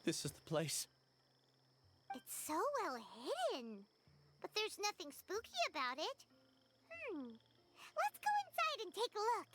This is the place. It's so well hidden. But there's nothing spooky about it. Let's go inside and take a look.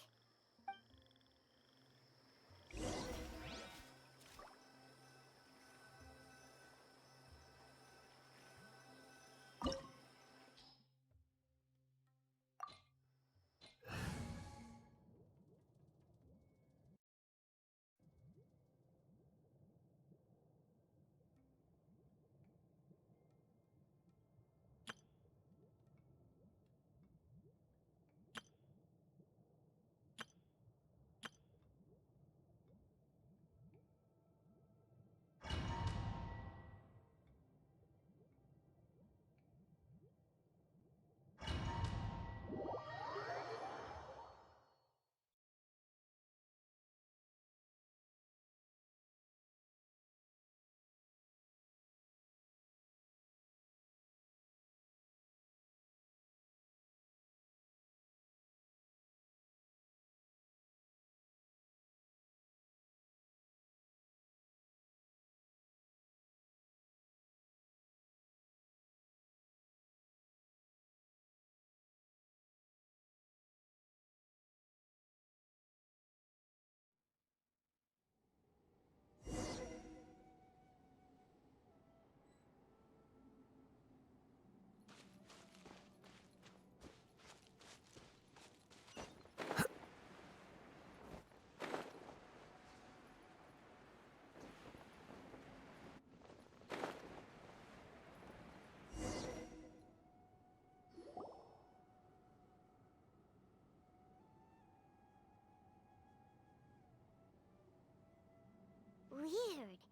Weird.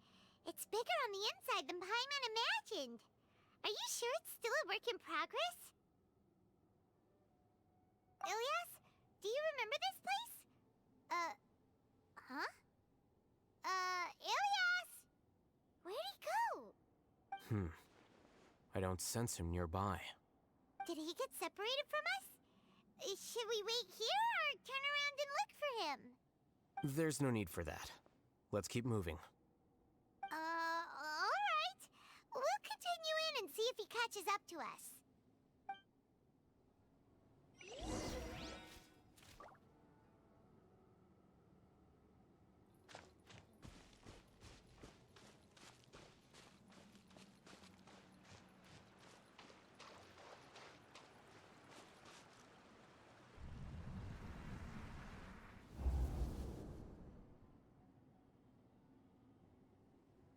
It's bigger on the inside than Paimon imagined. Are you sure it's still a work in progress? Ilias, do you remember this place? Huh? Ilias! Where'd he go? I don't sense him nearby. Did he get separated from us? Should we wait here or turn around and look for him? There's no need for that. Let's keep moving. Alright. We'll continue in and see if he catches up to us.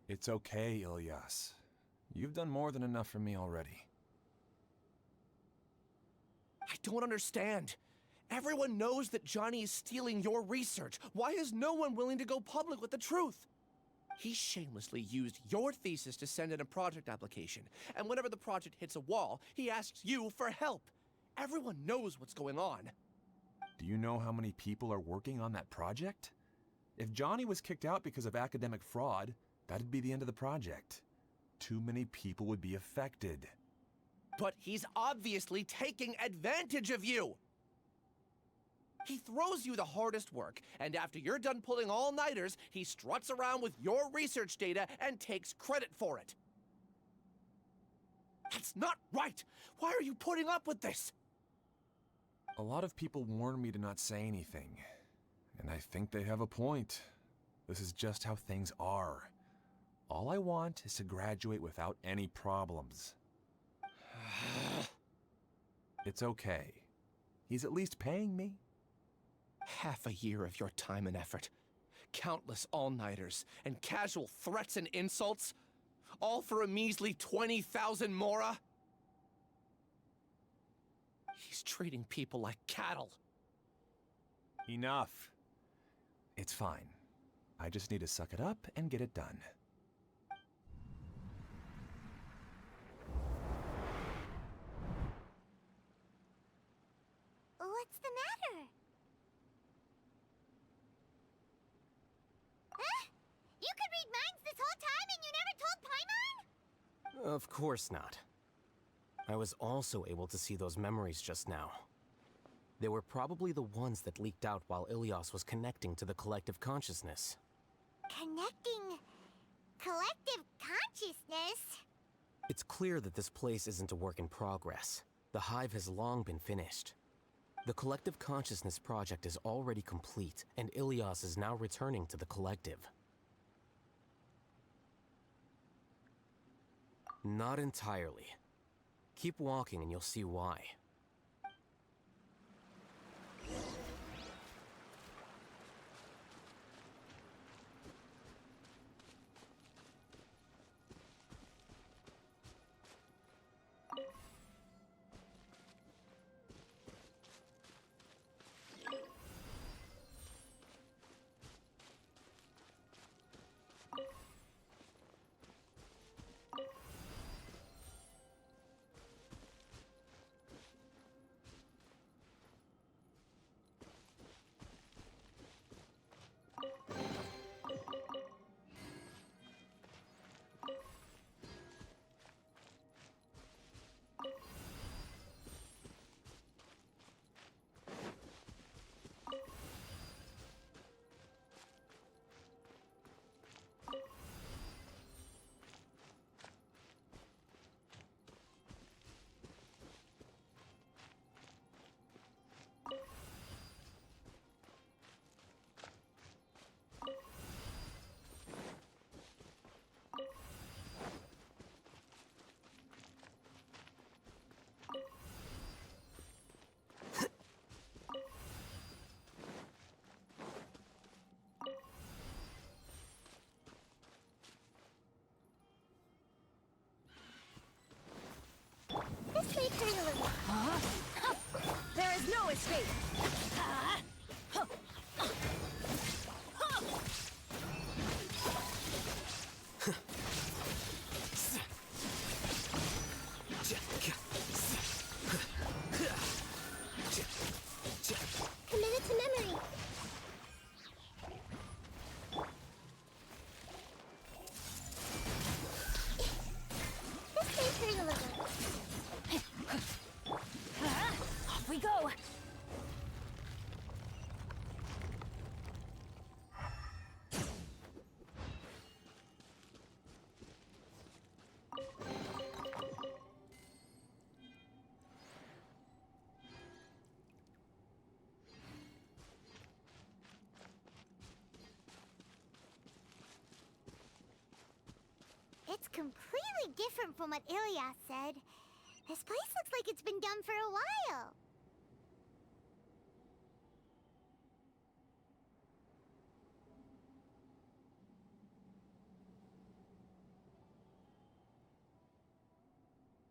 It's okay, Ilias. You've done more than enough for me already. I don't understand. Everyone knows that Johnny is stealing your research. Why is no one willing to go public with the truth? He shamelessly used your thesis to send in a project application, and whenever the project hits a wall, he asks you for help. Everyone knows what's going on. Do you know how many people are working on that project? If Johnny was kicked out because of academic fraud, that'd be the end of the project. Too many people would be affected. But he's obviously taking advantage of you! He throws you the hardest work, and after you're done pulling all-nighters, he struts around with your research data and takes credit for it. That's not right! Why are you putting up with this? A lot of people warn me to not say anything, and I think they have a point. This is just how things are. All I want is to graduate without any problems. It's okay. He's at least paying me. Half a year of your time and effort, countless all-nighters, and casual threats and insults, all for a measly 20,000 mora? He's treating people like cattle. Enough. It's fine. I just need to suck it up and get it done. What's the matter? Huh? You could read minds this whole time and you never told Paimon? Of course not. I was also able to see those memories just now. They were probably the ones that leaked out while Ilias was connecting to the collective consciousness. Connecting collective consciousness? It's clear that this place isn't a work in progress. The hive has long been finished. The Collective Consciousness project is already complete, and Ilias is now returning to the Collective. Not entirely. Keep walking and you'll see why. This may turn a little. There is no escape! Commit it to memory. This may turn a little. Off we go! It's completely different from what Ilias said. This place looks like it's been done for a while.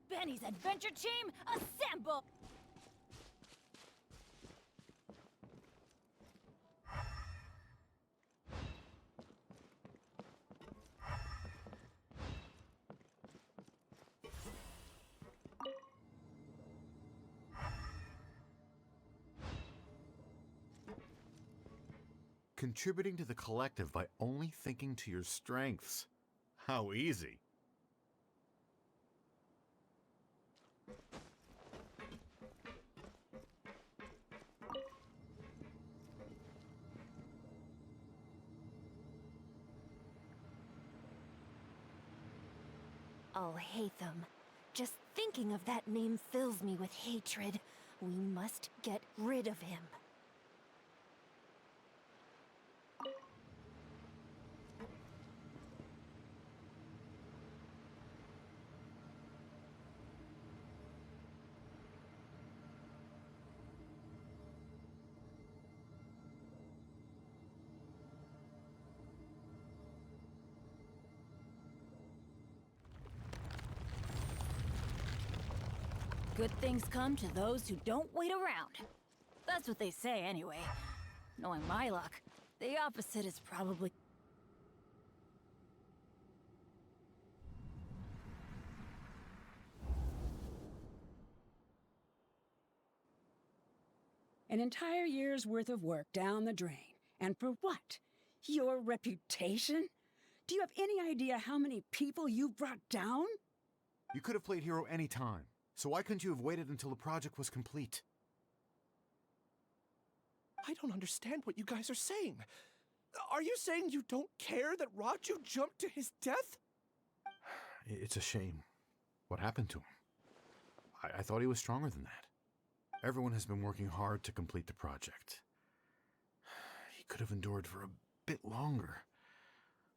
Benny's adventure team, assemble! Contributing to the collective by only thinking to your strengths. How easy. Alhaitham. Just thinking of that name fills me with hatred. We must get rid of him. Good things come to those who don't wait around. That's what they say anyway. Knowing my luck, the opposite is probably... An entire year's worth of work down the drain. And for what? Your reputation? Do you have any idea how many people you've brought down? You could have played hero any time. So why couldn't you have waited until the project was complete? I don't understand what you guys are saying. Are you saying you don't care that Raju jumped to his death? It's a shame. What happened to him? I thought he was stronger than that. Everyone has been working hard to complete the project. He could have endured for a bit longer.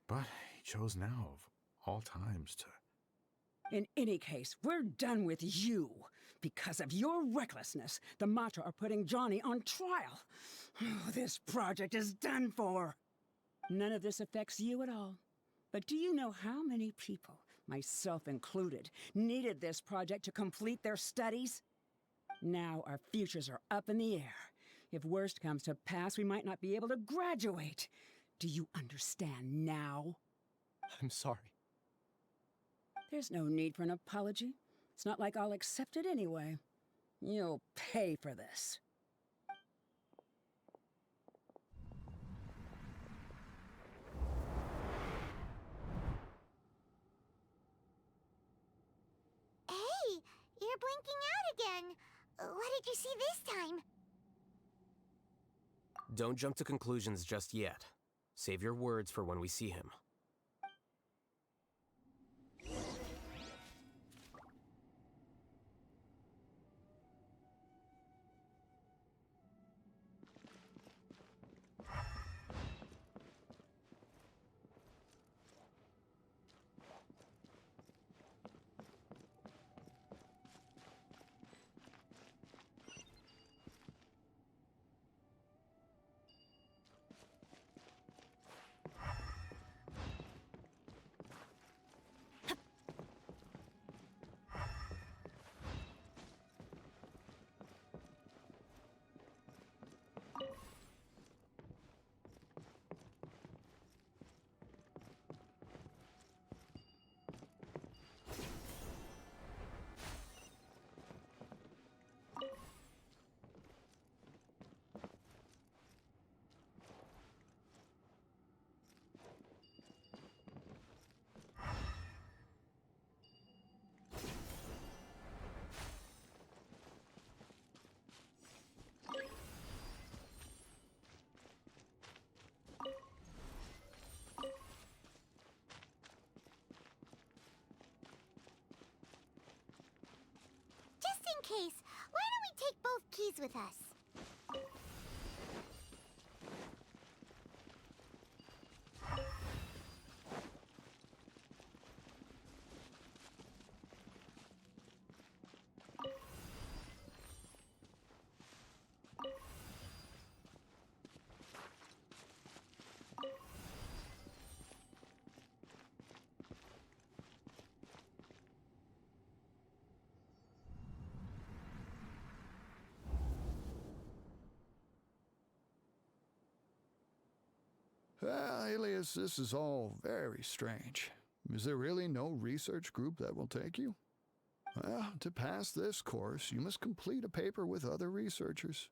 But he chose now, of all times, to... In any case, we're done with you. Because of your recklessness, the Matra are putting Johnny on trial. This project is done for. None of this affects you at all. But do you know how many people, myself included, needed this project to complete their studies? Now our futures are up in the air. If worst comes to pass, we might not be able to graduate. Do you understand now? I'm sorry. There's no need for an apology. It's not like I'll accept it anyway. You'll pay for this. Hey, you're blinking out again. What did you see this time? Don't jump to conclusions just yet. Save your words for when we see him. Case, why don't we take both keys with us? Alias, this is all very strange. Is there really no research group that will take you? Well, to pass this course, you must complete a paper with other researchers.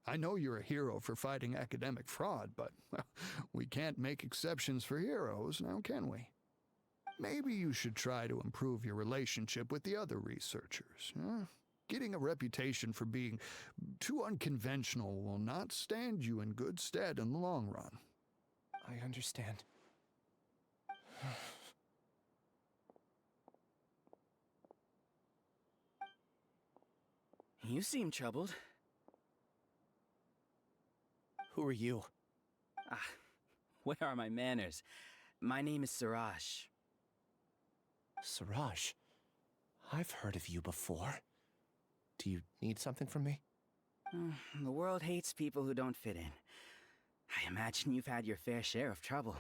I know you're a hero for fighting academic fraud, but well, we can't make exceptions for heroes, now can we? Maybe you should try to improve your relationship with the other researchers. Getting a reputation for being too unconventional will not stand you in good stead in the long run. I understand. You seem troubled. Who are you? Where are my manners? My name is Siraj. Siraj. I've heard of you before. Do you need something from me? The world hates people who don't fit in. I imagine you've had your fair share of trouble.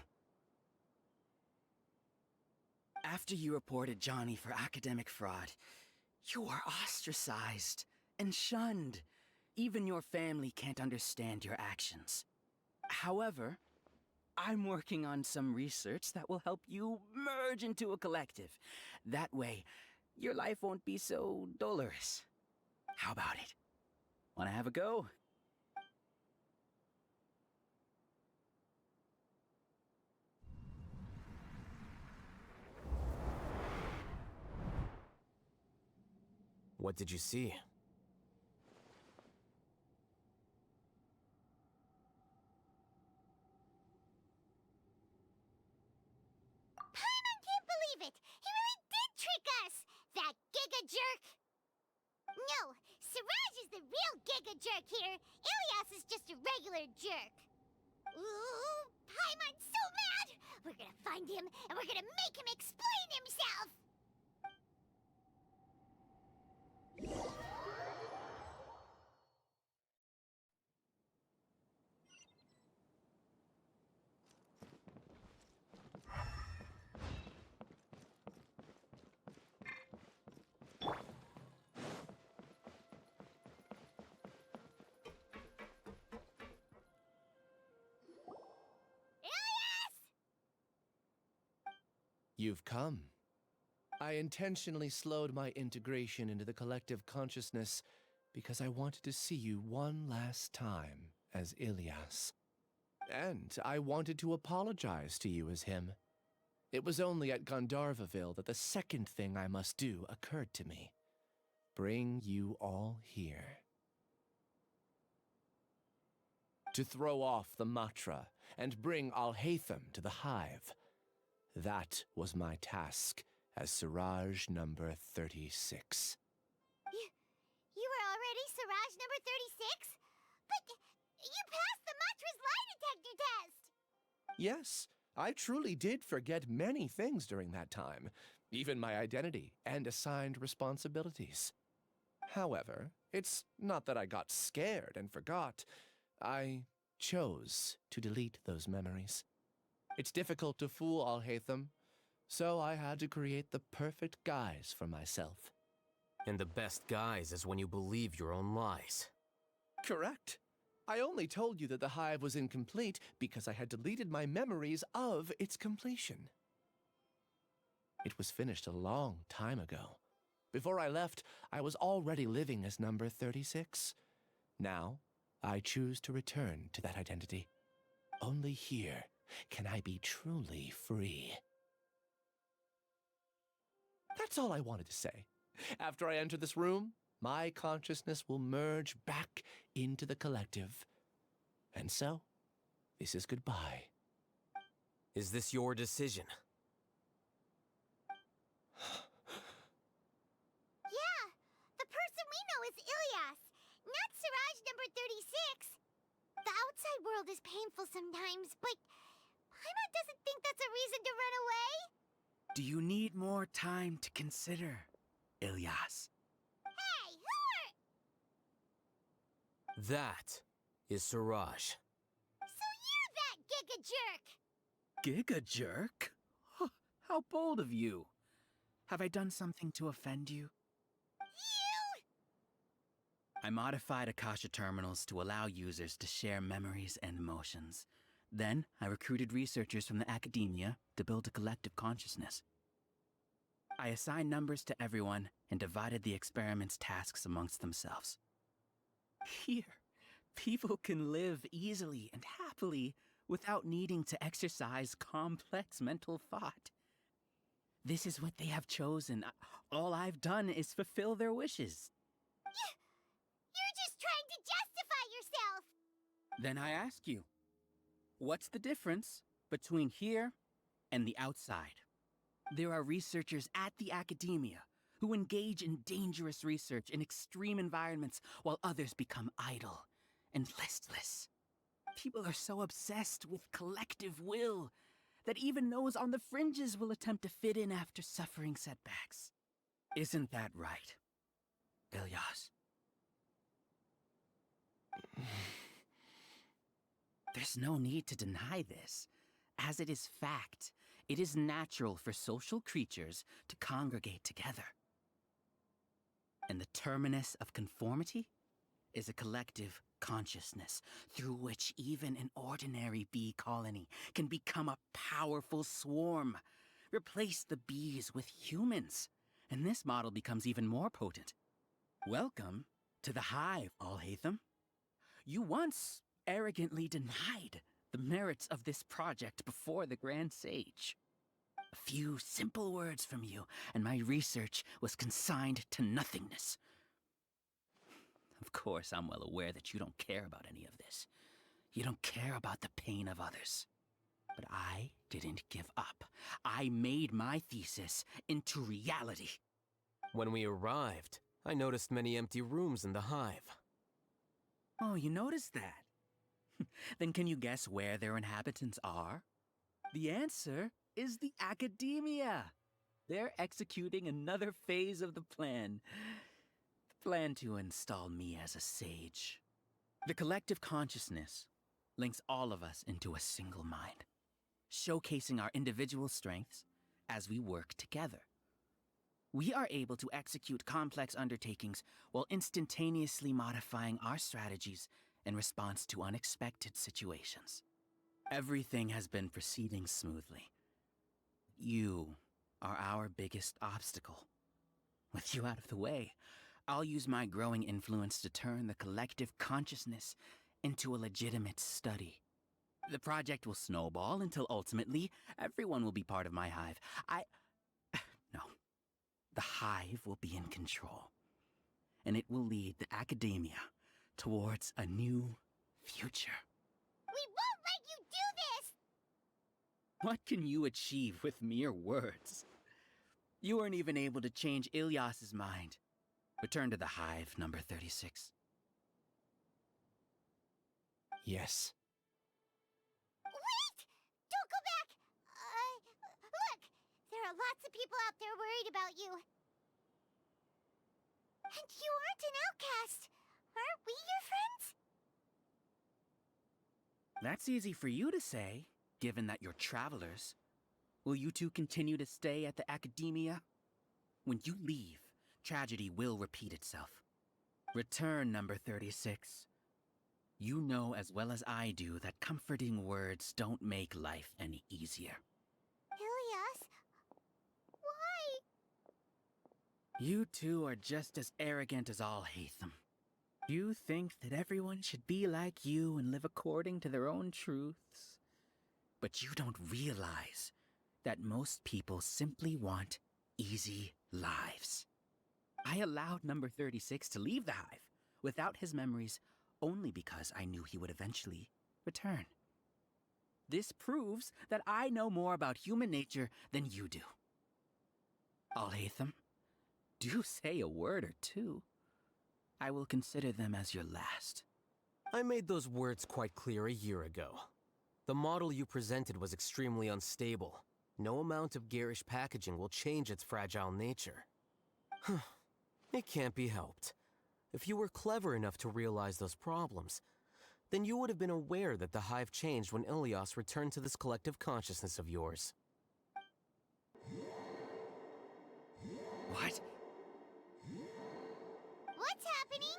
After you reported Johnny for academic fraud, you were ostracized and shunned. Even your family can't understand your actions. However, I'm working on some research that will help you merge into a collective. That way, your life won't be so dolorous. How about it? Wanna have a go? What did you see? it! He really did trick us! That Giga Jerk! No, Siraj is the real Giga Jerk here. Ilias is just a regular jerk. Ooh, Paimon's so mad! We're gonna find him, and we're gonna make him explain himself! You've come. I intentionally slowed my integration into the collective consciousness because I wanted to see you one last time as Ilias. And I wanted to apologize to you as him. It was only at Gandharvaville that the second thing I must do occurred to me. Bring you all here. To throw off the Matra and bring Alhaitham to the Hive. That was my task as Siraj number 36. You were already Siraj number 36? But you passed the Matra's lie detector test! Yes, I truly did forget many things during that time, even my identity and assigned responsibilities. However, it's not that I got scared and forgot. I chose to delete those memories. It's difficult to fool Alhaitham, so I had to create the perfect guise for myself. And the best guise is when you believe your own lies. Correct. I only told you that the hive was incomplete because I had deleted my memories of its completion. It was finished a long time ago. Before I left, I was already living as number 36. Now, I choose to return to that identity. Only here can I be truly free. That's all I wanted to say. After I enter this room, my consciousness will merge back into the collective. And so, this is goodbye. Is this your decision? Yeah, the person we know is Ilias, not Siraj number 36. The outside world is painful sometimes, but Paimon doesn't think that's a reason to run away. Do you need more time to consider, Ilias? Hey, who are... That is Siraj. So you're that Giga Jerk! Giga Jerk? Huh, how bold of you. Have I done something to offend you? You! I modified Akasha terminals to allow users to share memories and emotions. Then, I recruited researchers from the academia to build a collective consciousness. I assigned numbers to everyone and divided the experiment's tasks amongst themselves. Here, people can live easily and happily without needing to exercise complex mental thought. This is what they have chosen. All I've done is fulfill their wishes. You're just trying to justify yourself! Then I ask you, what's the difference between here and the outside? There are researchers at the academia who engage in dangerous research in extreme environments while others become idle and listless. People are so obsessed with collective will that even those on the fringes will attempt to fit in after suffering setbacks. Isn't that right, Ilias? There's no need to deny this. As it is fact, it is natural for social creatures to congregate together. And the terminus of conformity is a collective consciousness through which even an ordinary bee colony can become a powerful swarm. Replace the bees with humans, and this model becomes even more potent. Welcome to the hive, Alhaitham. You once arrogantly denied the merits of this project before the Grand Sage. A few simple words from you, and my research was consigned to nothingness. Of course, I'm well aware that you don't care about any of this. You don't care about the pain of others. But I didn't give up. I made my thesis into reality. When we arrived, I noticed many empty rooms in the hive. Oh, you noticed that? Then can you guess where their inhabitants are? The answer is the academia. They're executing another phase of the plan. The plan to install me as a sage. The collective consciousness links all of us into a single mind, showcasing our individual strengths as we work together. We are able to execute complex undertakings while instantaneously modifying our strategies in response to unexpected situations. Everything has been proceeding smoothly. You are our biggest obstacle. With you out of the way, I'll use my growing influence to turn the collective consciousness into a legitimate study. The project will snowball until ultimately everyone will be part of my hive. No. The hive will be in control. And it will lead the academia towards a new future. We won't let you do this! What can you achieve with mere words? You weren't even able to change Ilyas's mind. Return to the hive, number 36. Yes. Wait! Don't go back! Look! There are lots of people out there worried about you. And you aren't an outcast. Aren't we your friends? That's easy for you to say, given that you're travelers. Will you two continue to stay at the academia? When you leave, tragedy will repeat itself. Return, number 36. You know as well as I do that comforting words don't make life any easier. Ilyas? Why? You two are just as arrogant as Alhaitham. You think that everyone should be like you and live according to their own truths. But you don't realize that most people simply want easy lives. I allowed number 36 to leave the hive without his memories only because I knew he would eventually return. This proves that I know more about human nature than you do. Alhaitham, do say a word or two. I will consider them as your last. I made those words quite clear a year ago. The model you presented was extremely unstable. No amount of garish packaging will change its fragile nature. It can't be helped. If you were clever enough to realize those problems, then you would have been aware that the hive changed when Ilyas returned to this collective consciousness of yours. What? What's happening?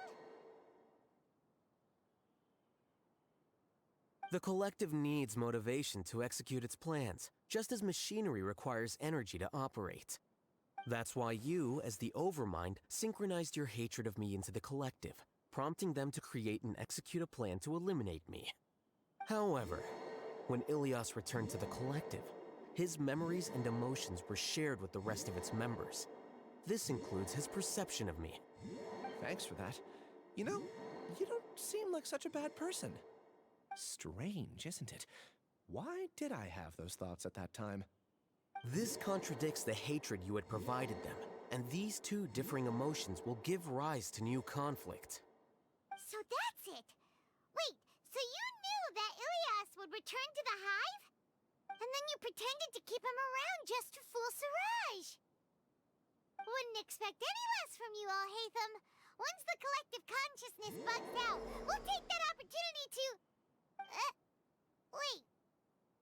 The collective needs motivation to execute its plans, just as machinery requires energy to operate. That's why you, as the Overmind, synchronized your hatred of me into the collective, prompting them to create and execute a plan to eliminate me. However, when Ilyas returned to the collective, his memories and emotions were shared with the rest of its members. This includes his perception of me. Thanks for that. You know, you don't seem like such a bad person. Strange, isn't it? Why did I have those thoughts at that time? This contradicts the hatred you had provided them, and these two differing emotions will give rise to new conflict. So that's it. Wait, so you knew that Ilyas would return to the hive? And then you pretended to keep him around just to fool Siraj. Wouldn't expect any less from you, Alhaitham. Once the collective consciousness bugs out, we'll take that opportunity to... wait.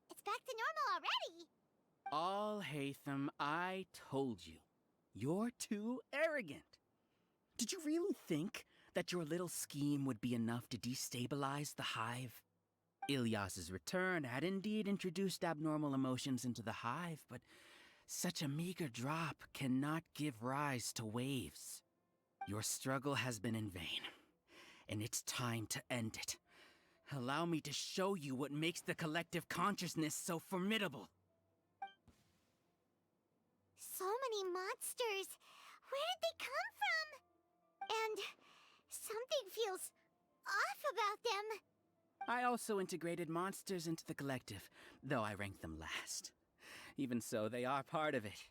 It's back to normal already. Alhaitham, I told you. You're too arrogant. Did you really think that your little scheme would be enough to destabilize the hive? Ilyas's return had indeed introduced abnormal emotions into the hive, but such a meager drop cannot give rise to waves. Your struggle has been in vain, and it's time to end it. Allow me to show you what makes the collective consciousness so formidable. So many monsters. Where did they come from? And something feels off about them. I also integrated monsters into the collective, though I ranked them last. Even so, they are part of it.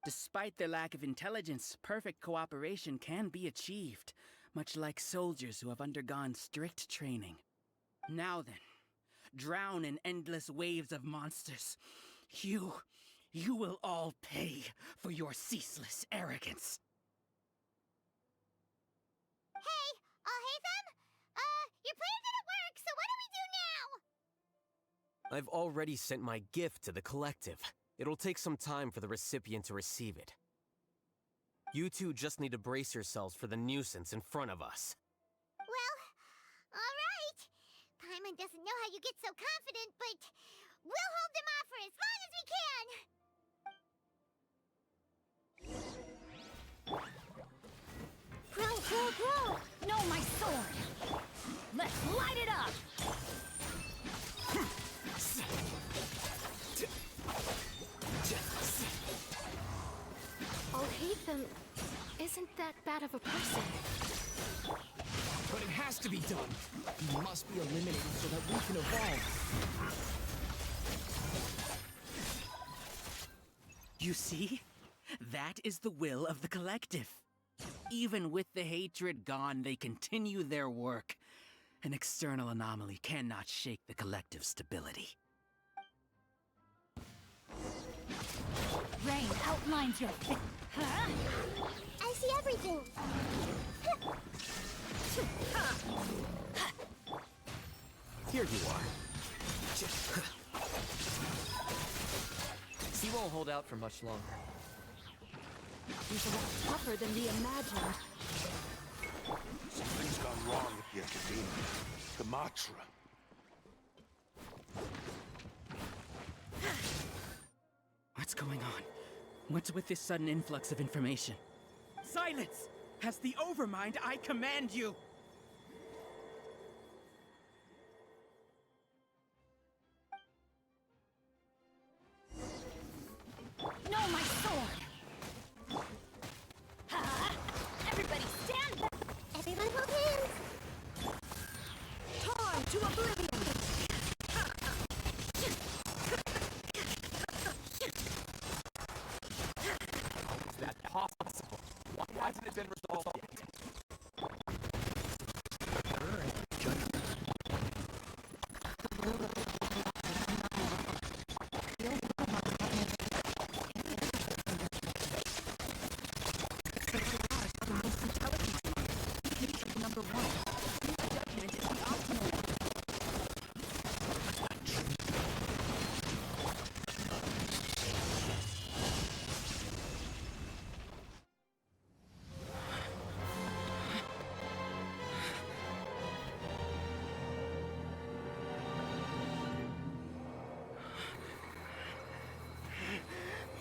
Despite their lack of intelligence, perfect cooperation can be achieved, much like soldiers who have undergone strict training. Now then, drown in endless waves of monsters. You will all pay for your ceaseless arrogance. Hey, Alhaitham? Your plan didn't work, so what do we do now? I've already sent my gift to the collective. It'll take some time for the recipient to receive it. You two just need to brace yourselves for the nuisance in front of us. Well, all right. Paimon doesn't know how you get so confident, but we'll hold them off for as long as we can. Grow, grow, grow! No, my sword! Let's light it up! Alhaitham isn't that bad of a person. But it has to be done. He must be eliminated so that we can evolve. You see? That is the will of the collective. Even with the hatred gone, they continue their work. An external anomaly cannot shake the collective's stability. Rain outlines your Huh? I see everything. Here you are. He won't hold out for much longer. He's a lot tougher than we imagined. Something's gone wrong with the Academia. The Matra. What's going on? What's with this sudden influx of information? Silence! As the Overmind, I command you! No, my sword! Everybody stand back! Everyone hold hands. Time to oblivion! Is that possible? Why hasn't it been resolved yet?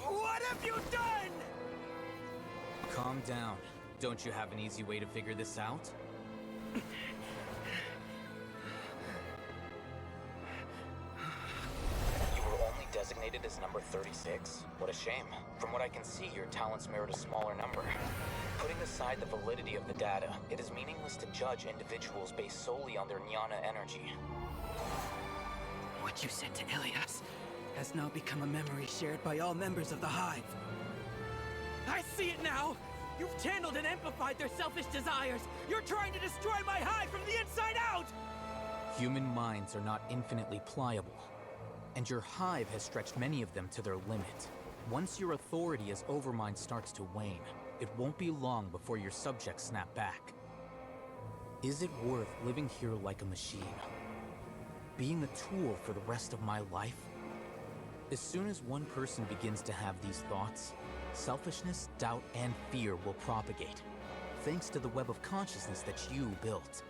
What have you done? Calm down. Don't you have an easy way to figure this out? You were only designated as number 36? What a shame. From what I can see, your talents merit a smaller number. Putting aside the validity of the data, it is meaningless to judge individuals based solely on their jnana energy. What you said to Ilias has now become a memory shared by all members of the Hive. I see it now! You've channeled and amplified their selfish desires! You're trying to destroy my Hive from the inside out! Human minds are not infinitely pliable, and your Hive has stretched many of them to their limit. Once your authority as Overmind starts to wane, it won't be long before your subjects snap back. Is it worth living here like a machine? Being a tool for the rest of my life? As soon as one person begins to have these thoughts, selfishness, doubt, and fear will propagate, thanks to the web of consciousness that you built.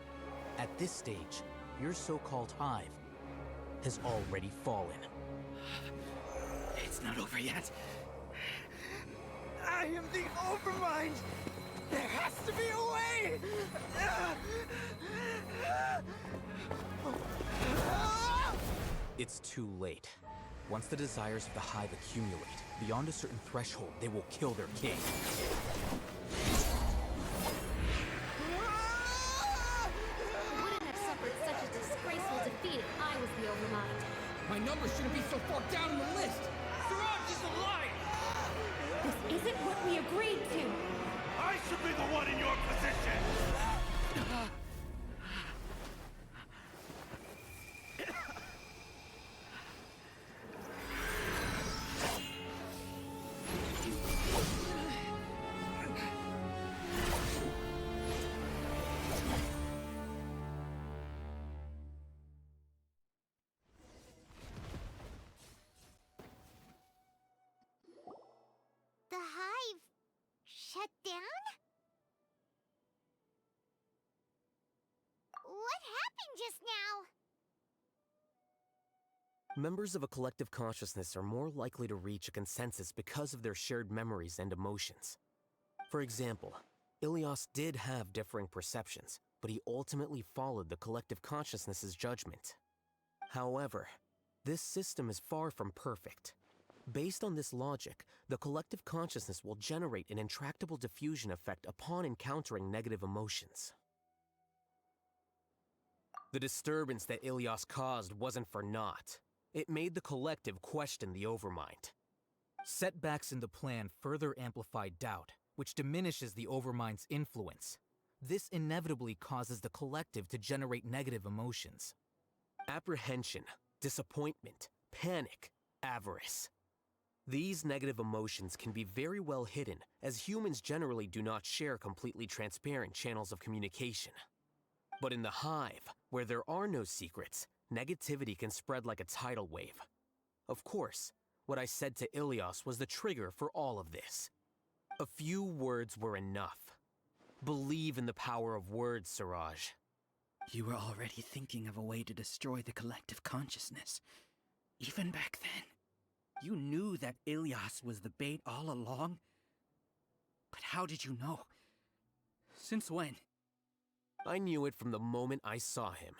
At this stage, your so-called Hive has already fallen. It's not over yet. I am the Overmind! There has to be a way! It's too late. Once the desires of the Hive accumulate, beyond a certain threshold, they will kill their king. Wouldn't have suffered such a My number shouldn't be so far down in the list! Siraj is a liar! This isn't what we agreed to! I should be the one in your position! The hive shut down? What happened just now? Members of a collective consciousness are more likely to reach a consensus because of their shared memories and emotions. For example, Ilias did have differing perceptions, but he ultimately followed the collective consciousness's judgment. However, this system is far from perfect. Based on this logic, the collective consciousness will generate an intractable diffusion effect upon encountering negative emotions. The disturbance that Ilias caused wasn't for naught. It made the collective question the Overmind. Setbacks in the plan further amplify doubt, which diminishes the Overmind's influence. This inevitably causes the collective to generate negative emotions. Apprehension, disappointment, panic, avarice. These negative emotions can be very well hidden, as humans generally do not share completely transparent channels of communication. But in the hive, where there are no secrets, negativity can spread like a tidal wave. Of course, what I said to Ilias was the trigger for all of this. A few words were enough. Believe in the power of words, Siraj. You were already thinking of a way to destroy the collective consciousness. Even back then. You knew that Ilias was the bait all along? But how did you know? Since when? I knew it from the moment I saw him.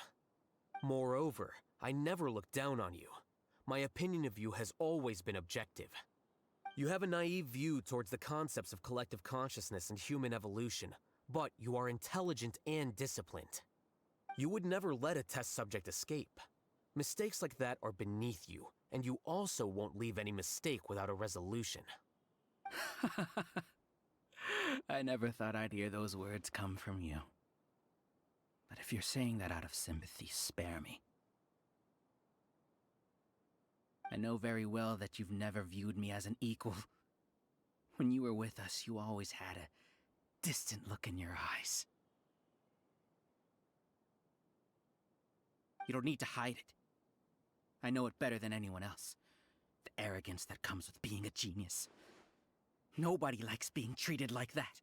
Moreover, I never looked down on you. My opinion of you has always been objective. You have a naive view towards the concepts of collective consciousness and human evolution, but you are intelligent and disciplined. You would never let a test subject escape. Mistakes like that are beneath you, and you also won't leave any mistake without a resolution. I never thought I'd hear those words come from you. But if you're saying that out of sympathy, spare me. I know very well that you've never viewed me as an equal. When you were with us, you always had a distant look in your eyes. You don't need to hide it. I know it better than anyone else. The arrogance that comes with being a genius. Nobody likes being treated like that.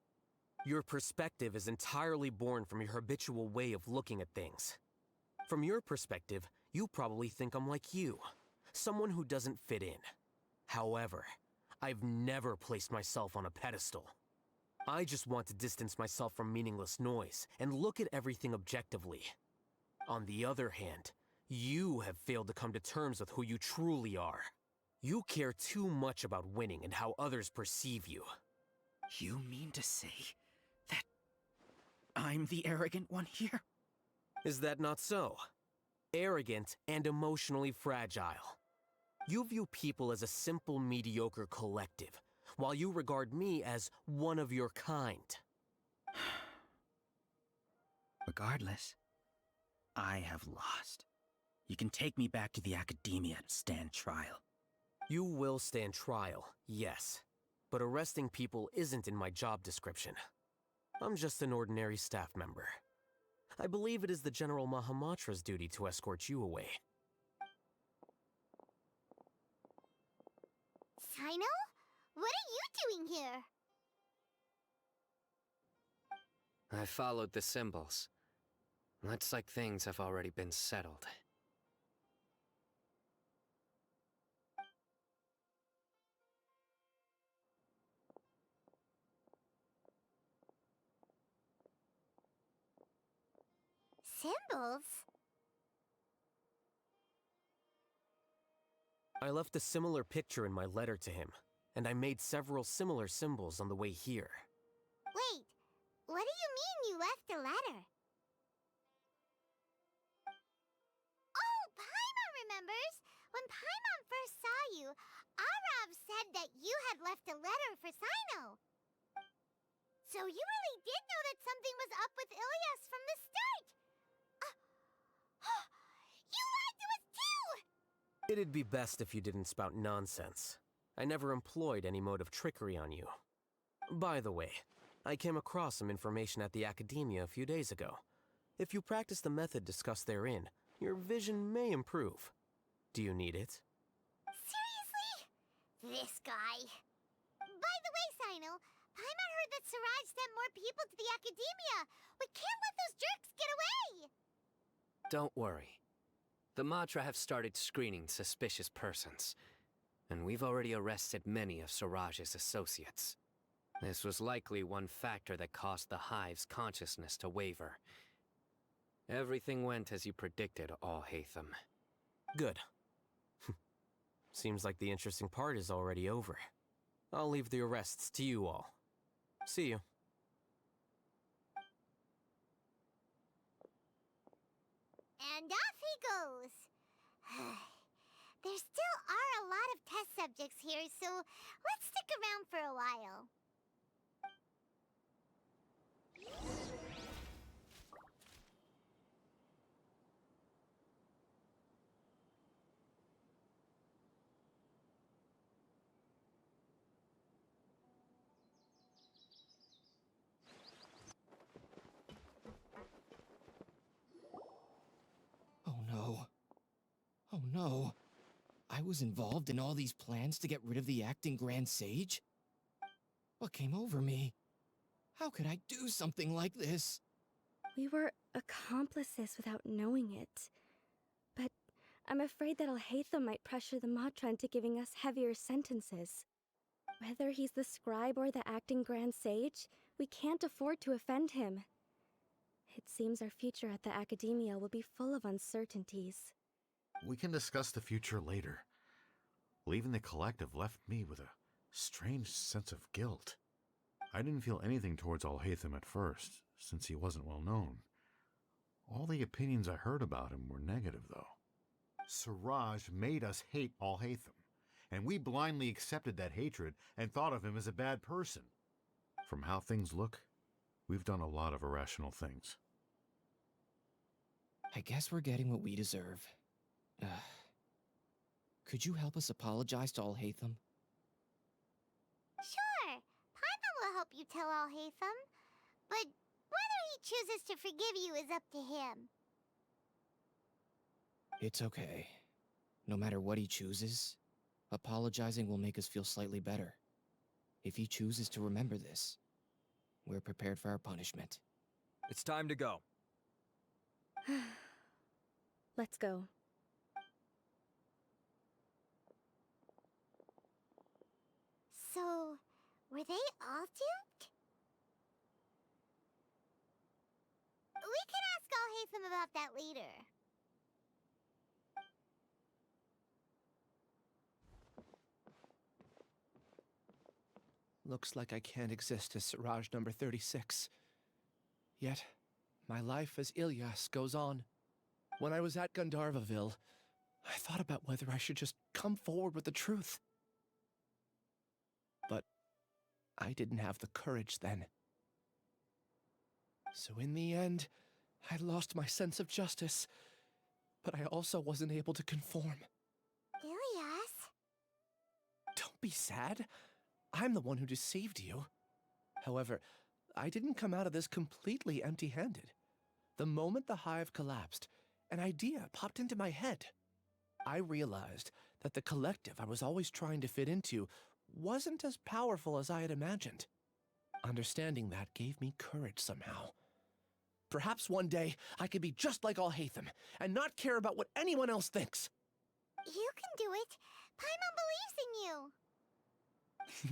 Your perspective is entirely born from your habitual way of looking at things. From your perspective, you probably think I'm like you, someone who doesn't fit in. However, I've never placed myself on a pedestal. I just want to distance myself from meaningless noise and look at everything objectively. On the other hand, you have failed to come to terms with who you truly are. You care too much about winning and how others perceive you. You mean to say that I'm the arrogant one here? Is that not so? Arrogant and emotionally fragile. You view people as a simple, mediocre collective, while you regard me as one of your kind. Regardless, I have lost. You can take me back to the academia to stand trial. You will stand trial, yes. But arresting people isn't in my job description. I'm just an ordinary staff member. I believe it is the General Mahamatra's duty to escort you away. Sino? What are you doing here? I followed the symbols. Looks like things have already been settled. Symbols? I left a similar picture in my letter to him, and I made several similar symbols on the way here. Wait, what do you mean you left a letter? Oh, Paimon remembers! when Paimon first saw you, Arav said that you had left a letter for Sino. So you really did know that something was up with Ilias from the start! You lied to us too! It'd be best if you didn't spout nonsense. I never employed any mode of trickery on you. By the way, I came across some information at the Academia a few days ago. If you practice the method discussed therein, your vision may improve. Do you need it? Seriously? This guy. By the way, Sino, Paimon heard that Siraj sent more people to the Academia. We can't let those jerks get away! Don't worry. The Matra have started screening suspicious persons, and we've already arrested many of Siraj's associates. This was likely one factor that caused the Hive's consciousness to waver. Everything went as you predicted, Alhaitham. Good. Seems like the interesting part is already over. I'll leave the arrests to you all. See you. And off he goes. There still are a lot of test subjects here, so let's stick around for a while. Oh no. Oh no. I was involved in all these plans to get rid of the acting Grand Sage? What came over me? How could I do something like this? We were accomplices without knowing it. But I'm afraid that Alhaitham might pressure the Matra into giving us heavier sentences. Whether he's the scribe or the acting Grand Sage, we can't afford to offend him. It seems our future at the Academia will be full of uncertainties. We can discuss the future later. Leaving the collective left me with a strange sense of guilt. I didn't feel anything towards Alhaitham at first, since he wasn't well known. All the opinions I heard about him were negative, though. Siraj made us hate Alhaitham, and we blindly accepted that hatred and thought of him as a bad person. From how things look, we've done a lot of irrational things. I guess we're getting what we deserve. Could you help us apologize to Alhaitham? Sure, Paimon will help you tell Alhaitham. But whether he chooses to forgive you is up to him. It's okay. No matter what he chooses, apologizing will make us feel slightly better. If he chooses to remember this, we're prepared for our punishment. It's time to go. Let's go. So, were they all duped? We can ask Alhaitham about that later. Looks like I can't exist as Siraj number 36. Yet, my life as Ilyas goes on. When I was at Gandharvaville, I thought about whether I should just come forward with the truth. But I didn't have the courage then. So in the end, I lost my sense of justice, but I also wasn't able to conform. Ilyas? Don't be sad. I'm the one who deceived you. However, I didn't come out of this completely empty-handed. The moment the hive collapsed, an idea popped into my head. I realized that the collective I was always trying to fit into wasn't as powerful as I had imagined. Understanding that gave me courage somehow. Perhaps one day I could be just like Alhaitham and not care about what anyone else thinks. You can do it. Paimon believes in you.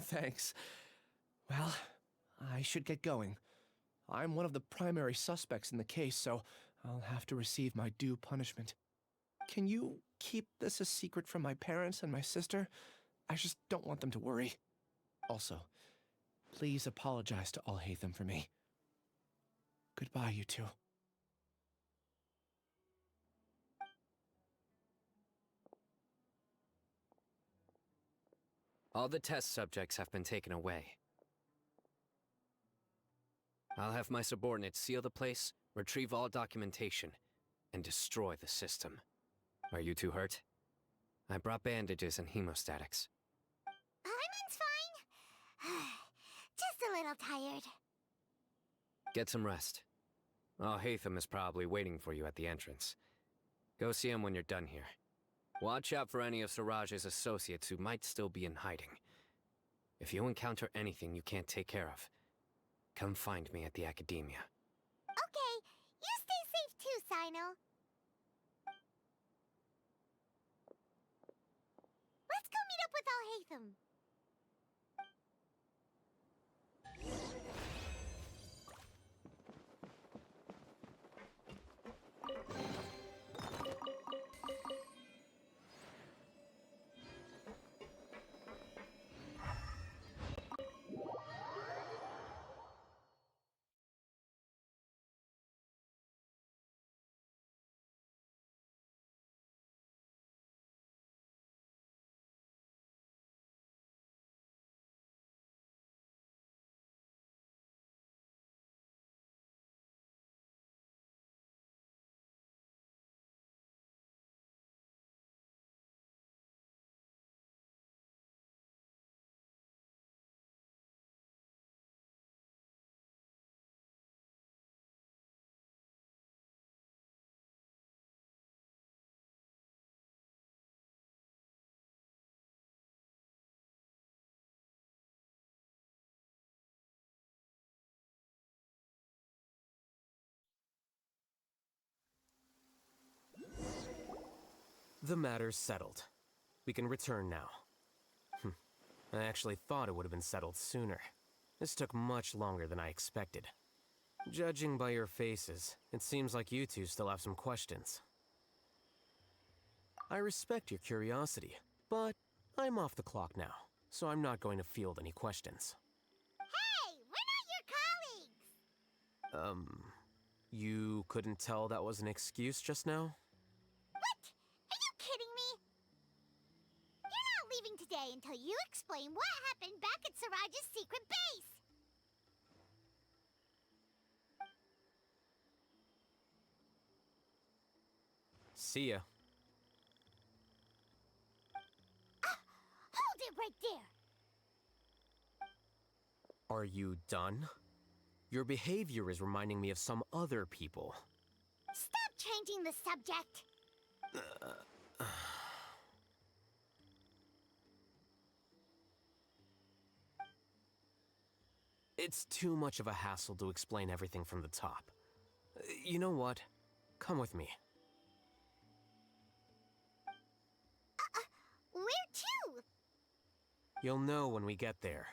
Thanks. Well, I should get going. I'm one of the primary suspects in the case, so I'll have to receive my due punishment. Can you keep this a secret from my parents and my sister? I just don't want them to worry. Also, please apologize to Alhaitham for me. Goodbye, you two. All the test subjects have been taken away. I'll have my subordinates seal the place, retrieve all documentation, and destroy the system. Are you too hurt? I brought bandages and hemostatics. Hyman's fine. Just a little tired. Get some rest. Alhaitham is probably waiting for you at the entrance. Go see him when you're done here. Watch out for any of Siraj's associates who might still be in hiding. If you encounter anything you can't take care of, come find me at the Academia. Okay, you stay safe too, Sino. Let's go meet up with Alhaitham. The matter's settled. We can return now. I actually thought it would have been settled sooner. This took much longer than I expected. Judging by your faces, it seems like you two still have some questions. I respect your curiosity, but I'm off the clock now, so I'm not going to field any questions. Hey, we're not your colleagues! You couldn't tell that was an excuse just now? What? Are you kidding me? You're not leaving today until you explain what happened back at Siraj's secret base! See ya. Hold it right there! Are you done? Your behavior is reminding me of some other people. Stop changing the subject! It's too much of a hassle to explain everything from the top. You know what? Come with me. Where to? You'll know when we get there.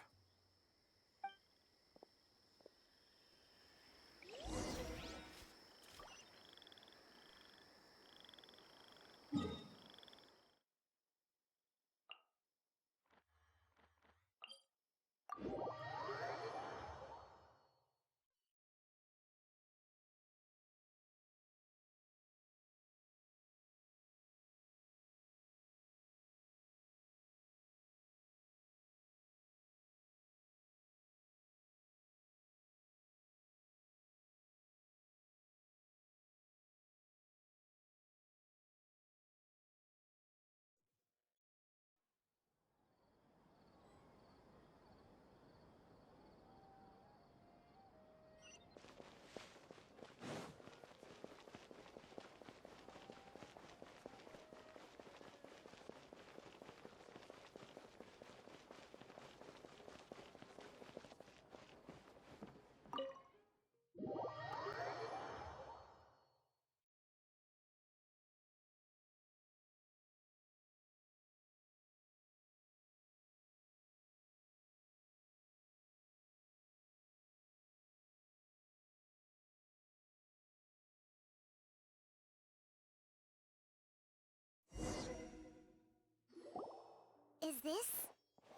Is this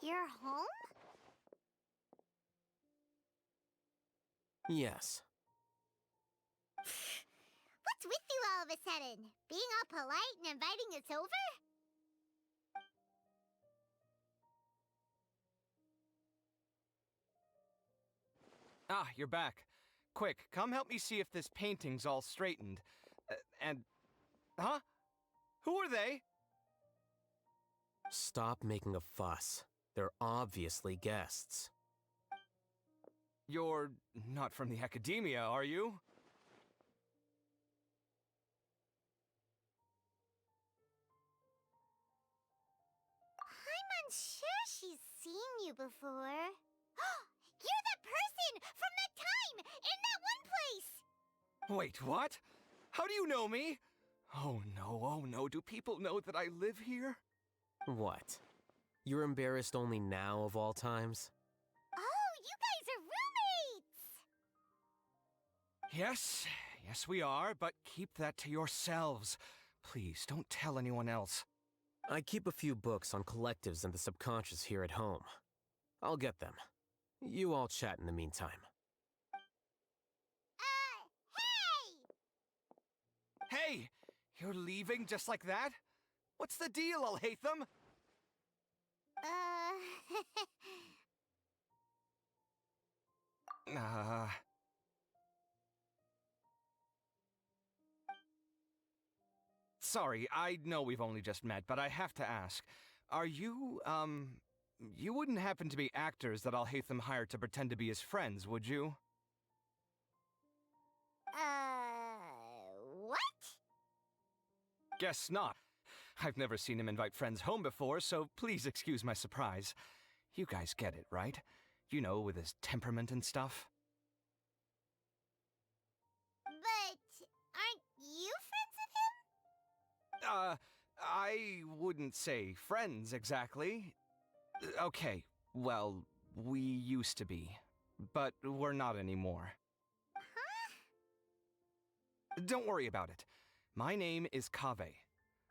your home? Yes. What's with you all of a sudden? Being all polite and inviting us over? Ah, you're back. Quick, come help me see if this painting's all straightened. Huh? Who are they? Stop making a fuss. They're obviously guests. You're not from the academia, are you? I'm unsure she's seen you before. You're that person from that time in that one place! Wait, what? How do you know me? Oh no, do people know that I live here? What? You're embarrassed only now of all times? Oh, you guys are roommates! Yes, we are, but keep that to yourselves. Please, don't tell anyone else. I keep a few books on collectives and the subconscious here at home. I'll get them. You all chat in the meantime. Hey! Hey! You're leaving just like that? What's the deal, Alhaitham? Sorry, I know we've only just met, but I have to ask. Are you, you wouldn't happen to be actors that Alhaitham hired to pretend to be his friends, would you? What? Guess not. I've never seen him invite friends home before, so please excuse my surprise. You guys get it, right? You know, with his temperament and stuff. But aren't you friends with him? I wouldn't say friends exactly. Okay, well, we used to be, but we're not anymore. Huh? Don't worry about it. My name is Kaveh.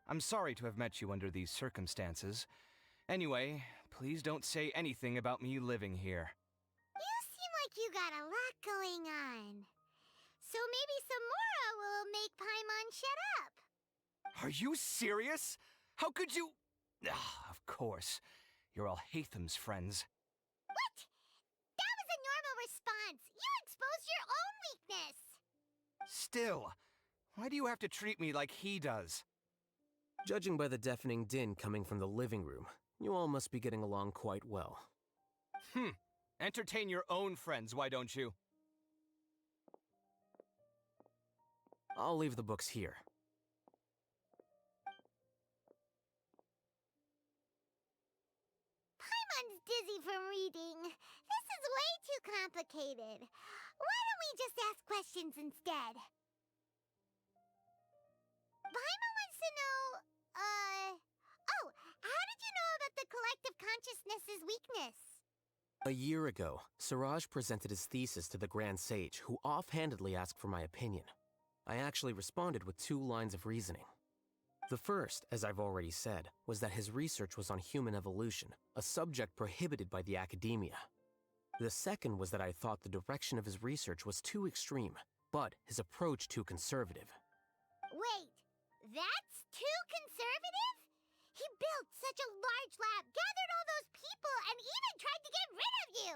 I'm sorry to have met you under these circumstances. Anyway, please don't say anything about me living here. You seem like you got a lot going on. So maybe Samora will make Paimon shut up. Are you serious? How could you... Of course. You're Alhaitham's friends. What? That was a normal response. You exposed your own weakness. Still, why do you have to treat me like he does? Judging by the deafening din coming from the living room, you all must be getting along quite well. Entertain your own friends, why don't you? I'll leave the books here. Paimon's dizzy from reading. This is way too complicated. Why don't we just ask questions instead? Paimon wants to know, how did you know about the collective consciousness's weakness? A year ago, Siraj presented his thesis to the Grand Sage, who offhandedly asked for my opinion. I actually responded with 2 lines of reasoning. The first, as I've already said, was that his research was on human evolution, a subject prohibited by the academia. The second was that I thought the direction of his research was too extreme, but his approach too conservative. Wait, that's too conservative? He built such a large lab, gathered all those people, and even tried to get rid of you!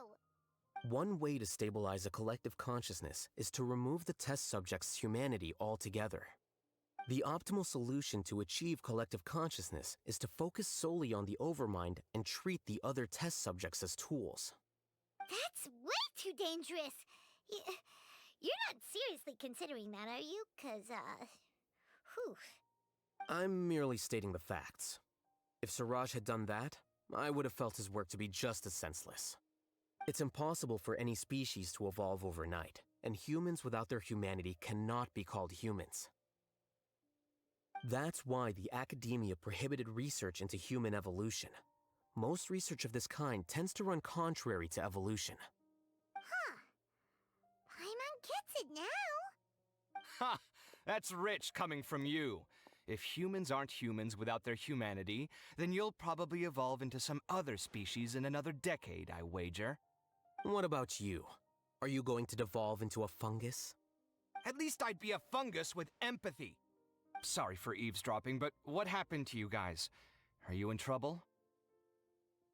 One way to stabilize a collective consciousness is to remove the test subject's humanity altogether. The optimal solution to achieve collective consciousness is to focus solely on the overmind and treat the other test subjects as tools. That's way too dangerous! You're not seriously considering that, are you? 'Cause, whew. I'm merely stating the facts. If Siraj had done that, I would have felt his work to be just as senseless. It's impossible for any species to evolve overnight, and humans without their humanity cannot be called humans. That's why the academia prohibited research into human evolution. Most research of this kind tends to run contrary to evolution. Huh. Paimon gets it now. Ha! That's rich coming from you. If humans aren't humans without their humanity, then you'll probably evolve into some other species in another decade, I wager. What about you? Are you going to devolve into a fungus? At least I'd be a fungus with empathy. Sorry for eavesdropping, but what happened to you guys? Are you in trouble?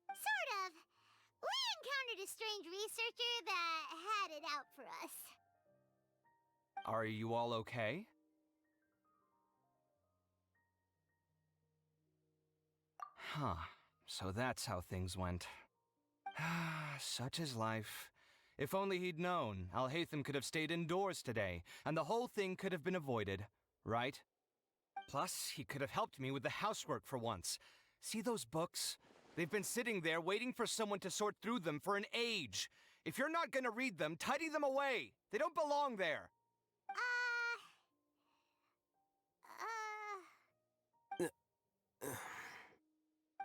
Sort of. We encountered a a strange researcher that had it out for us. Are you all okay? Huh. So that's how things went. Such is life. If only he'd known, Alhaitham could have stayed indoors today, and the whole thing could have been avoided, right? Plus, he could have helped me with the housework for once. See those books? They've been sitting there waiting for someone to sort through them for an age. If you're not gonna read them, tidy them away. They don't belong there.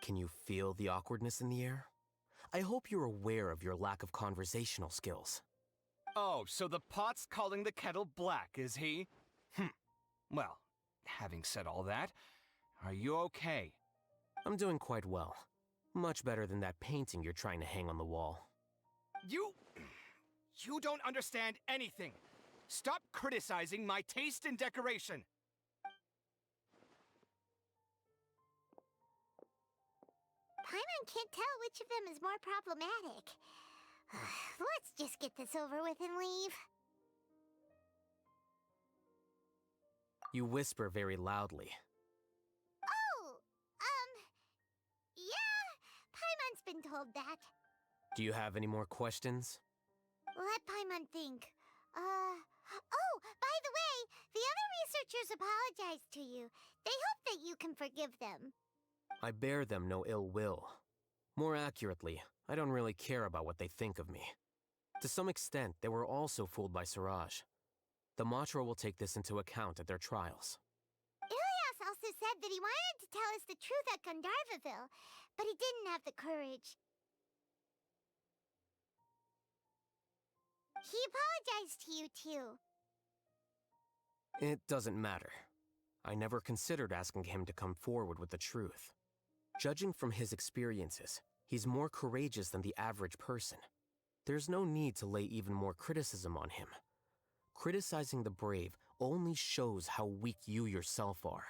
Can you feel the awkwardness in the air? I hope you're aware of your lack of conversational skills. Oh, so the pot's calling the kettle black, is he? Well, having said all that, are you okay? I'm doing quite well. Much better than that painting you're trying to hang on the wall. You don't understand anything. Stop criticizing my taste in decoration. Paimon can't tell which of them is more problematic. Let's just get this over with and leave. You whisper very loudly. Oh, yeah, Paimon's been told that. Do you have any more questions? Let Paimon think. Oh, by the way, the other researchers apologized to you. They hope that you can forgive them. I bear them no ill will. More accurately, I don't really care about what they think of me. To some extent, they were also fooled by Siraj. The Matra will take this into account at their trials. Ilias also said that he wanted to tell us the truth at Gandharvaville, but he didn't have the courage. He apologized to you, too. It doesn't matter. I never considered asking him to come forward with the truth. Judging from his experiences, he's more courageous than the average person. There's no need to lay even more criticism on him. Criticizing the brave only shows how weak you yourself are.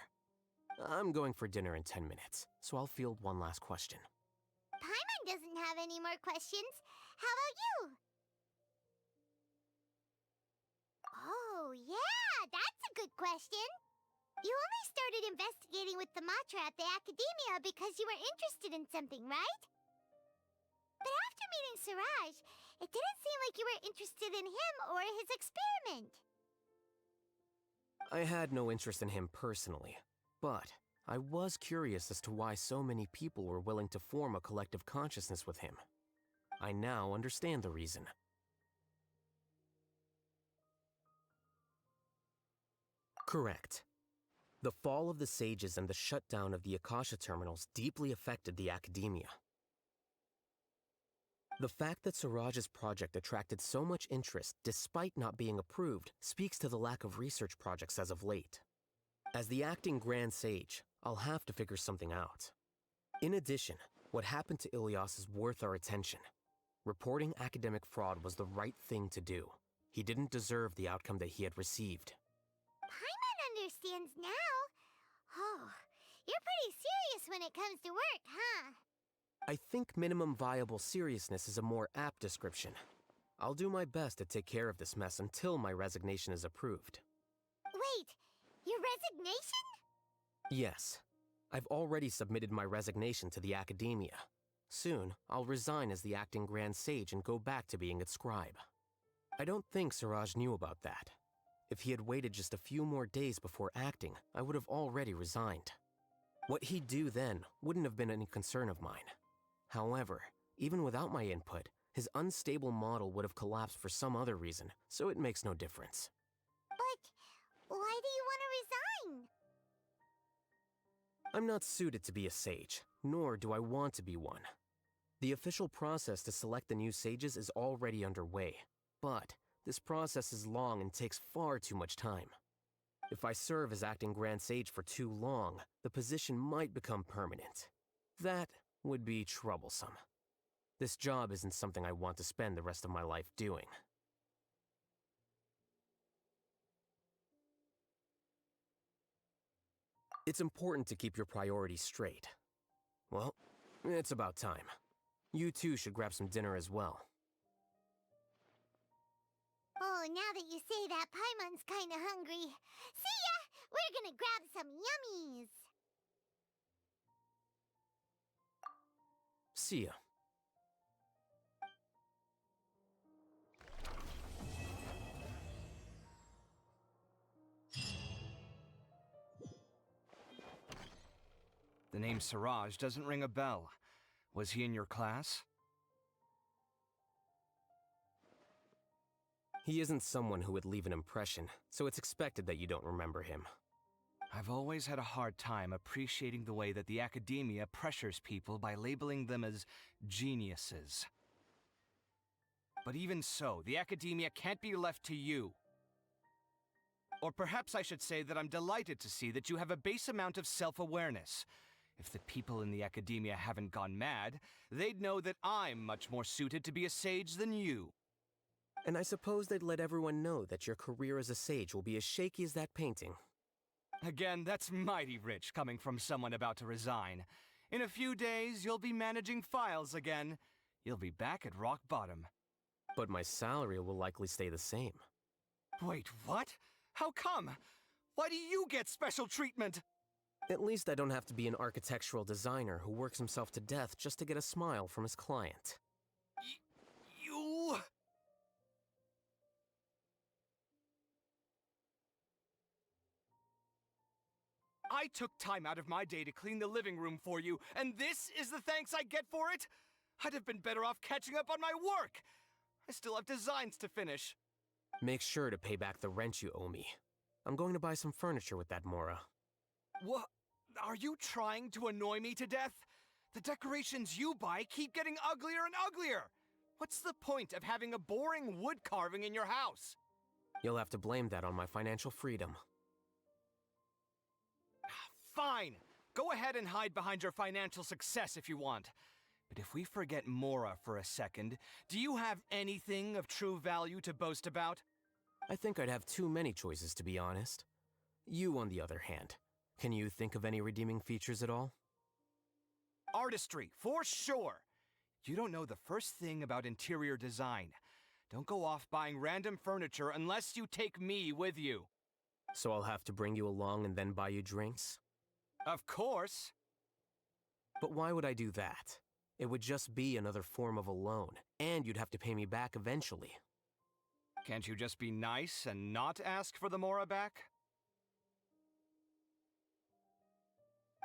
I'm going for dinner in 10 minutes, so I'll field one last question. Paimon doesn't have any more questions. How about you? Oh, yeah, that's a good question. You only started investigating with the Matra at the Academia because you were interested in something, right? But after meeting Siraj, it didn't seem like you were interested in him or his experiment. I had no interest in him personally, but I was curious as to why so many people were willing to form a collective consciousness with him. I now understand the reason. Correct. The fall of the Sages and the shutdown of the Akasha terminals deeply affected the Academia. The fact that Siraj's project attracted so much interest despite not being approved speaks to the lack of research projects as of late. As the acting Grand Sage, I'll have to figure something out. In addition, what happened to Ilias is worth our attention. Reporting academic fraud was the right thing to do. He didn't deserve the outcome that he had received. Paimon understands now. Oh, you're pretty serious when it comes to work, huh? I think minimum viable seriousness is a more apt description. I'll do my best to take care of this mess until my resignation is approved. Wait, your resignation? Yes. I've already submitted my resignation to the Academia. Soon, I'll resign as the acting Grand Sage and go back to being its scribe. I don't think Siraj knew about that. If he had waited just a few more days before acting, I would have already resigned. What he'd do then wouldn't have been any concern of mine. However, even without my input, his unstable model would have collapsed for some other reason, so it makes no difference. But why do you want to resign? I'm not suited to be a sage, nor do I want to be one. The official process to select the new sages is already underway, but this process is long and takes far too much time. If I serve as acting Grand Sage for too long, the position might become permanent. That would be troublesome. This job isn't something I want to spend the rest of my life doing. It's important to keep your priorities straight. Well, it's about time. You two should grab some dinner as well. Oh, now that you say that, Paimon's kinda hungry. See ya! We're gonna grab some yummies! See ya. The name Siraj doesn't ring a bell. Was he in your class? He isn't someone who would leave an impression, so it's expected that you don't remember him. I've always had a hard time appreciating the way that the academia pressures people by labeling them as geniuses. But even so, the academia can't be left to you. Or perhaps I should say that I'm delighted to see that you have a base amount of self-awareness. If the people in the academia haven't gone mad, they'd know that I'm much more suited to be a sage than you. And I suppose they'd let everyone know that your career as a sage will be as shaky as that painting. Again, that's mighty rich coming from someone about to resign. In a few days, you'll be managing files again. You'll be back at rock bottom. But my salary will likely stay the same. Wait, what? How come? Why do you get special treatment? At least I don't have to be an architectural designer who works himself to death just to get a smile from his client. You... I took time out of my day to clean the living room for you, and this is the thanks I get for it? I'd have been better off catching up on my work. I still have designs to finish. Make sure to pay back the rent you owe me. I'm going to buy some furniture with that Mora. What? Are you trying to annoy me to death? The decorations you buy keep getting uglier and uglier. What's the point of having a boring wood carving in your house? You'll have to blame that on my financial freedom. Fine. Go ahead and hide behind your financial success if you want. But if we forget Mora for a second, do you have anything of true value to boast about? I think I'd have too many choices, to be honest. You, on the other hand, can you think of any redeeming features at all? Artistry, for sure. You don't know the first thing about interior design. Don't go off buying random furniture unless you take me with you. So I'll have to bring you along and then buy you drinks? Of course. But why would I do that? It would just be another form of a loan, and you'd have to pay me back eventually. Can't you just be nice and not ask for the Mora back?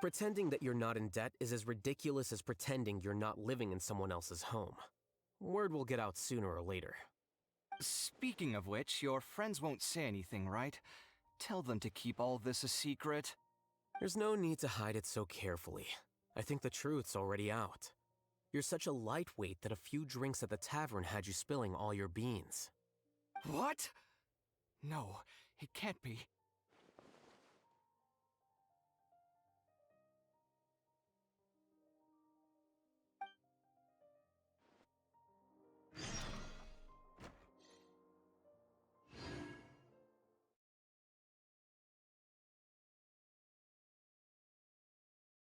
Pretending that you're not in debt is as ridiculous as pretending you're not living in someone else's home. Word will get out sooner or later. Speaking of which, your friends won't say anything, right? Tell them to keep all this a secret. There's no need to hide it so carefully. I think the truth's already out. You're such a lightweight that a few drinks at the tavern had you spilling all your beans. What? No, it can't be.